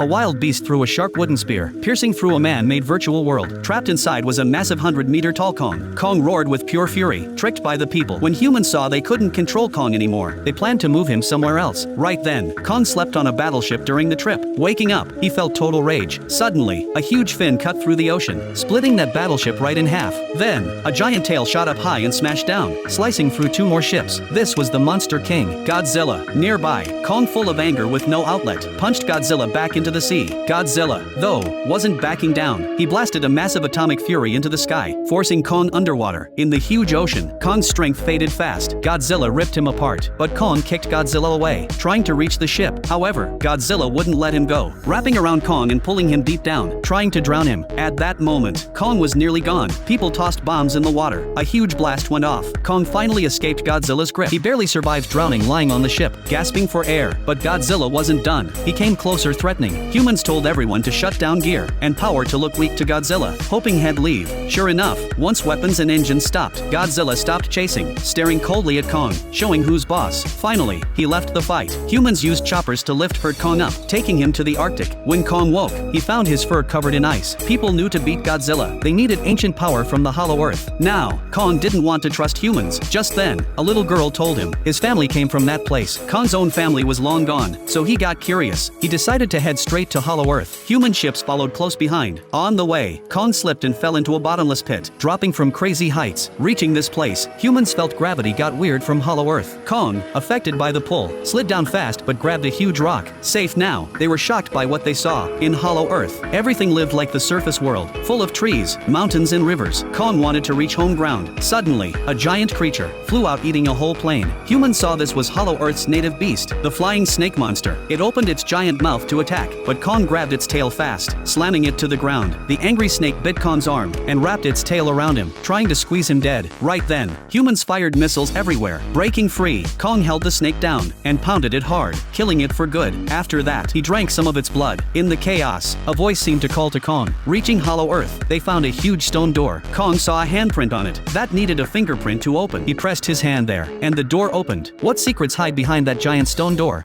A wild beast threw a sharp wooden spear, piercing through a man-made virtual world. Trapped inside was a massive 100-meter-tall Kong. Kong roared with pure fury, tricked by the people. When humans saw they couldn't control Kong anymore, they planned to move him somewhere else. Right then, Kong slept on a battleship during the trip. Waking up, he felt total rage. Suddenly, a huge fin cut through the ocean, splitting that battleship right in half. Then, a giant tail shot up high and smashed down, slicing through 2 more ships. This was the Monster King, Godzilla. Nearby, Kong, full of anger with no outlet, punched Godzilla back into the sea. Godzilla, though, wasn't backing down. He blasted a massive atomic fury into the sky, forcing Kong underwater. In the huge ocean, Kong's strength faded fast. Godzilla ripped him apart, but Kong kicked Godzilla away, trying to reach the ship. However, Godzilla wouldn't let him go, wrapping around Kong and pulling him deep down, trying to drown him. At that moment, Kong was nearly gone. People tossed bombs in the water. A huge blast went off. Kong finally escaped Godzilla's grip. He barely survived drowning lying on the ship, gasping for air. But Godzilla wasn't done. He came closer, threatening. Humans told everyone to shut down gear and power to look weak to Godzilla, hoping he'd leave. Sure enough, once weapons and engines stopped, Godzilla stopped chasing, staring coldly at Kong, showing who's boss. Finally, he left the fight. Humans used choppers to lift hurt Kong up, taking him to the Arctic. When Kong woke, he found his fur covered in ice. People knew to beat Godzilla, they needed ancient power from the Hollow Earth. Now, Kong didn't want to trust humans. Just then, a little girl told him his family came from that place. Kong's own family was long gone, so he got curious. He decided to head straight to Hollow Earth. Human ships followed close behind. On the way, Kong slipped and fell into a bottomless pit, dropping from crazy heights. Reaching this place, humans felt gravity got weird from Hollow Earth. Kong, affected by the pull, slid down fast but grabbed a huge rock. Safe now, they were shocked by what they saw. In Hollow Earth, everything lived like the surface world, full of trees, mountains and rivers. Kong wanted to reach home ground. Suddenly, a giant creature flew out eating a whole plane. Humans saw this was Hollow Earth's native beast, the flying snake monster. It opened its giant mouth to attack, but Kong grabbed its tail fast, slamming it to the ground. The angry snake bit Kong's arm and wrapped its tail around him, trying to squeeze him dead. Right then, humans fired missiles everywhere. Breaking free, Kong held the snake down and pounded it hard, killing it for good. After that, he drank some of its blood. In the chaos, a voice seemed to call to Kong. Reaching Hollow Earth, they found a huge stone door. Kong saw a handprint on it that needed a fingerprint to open. He pressed his hand there, and the door opened. What secrets hide behind that giant stone door?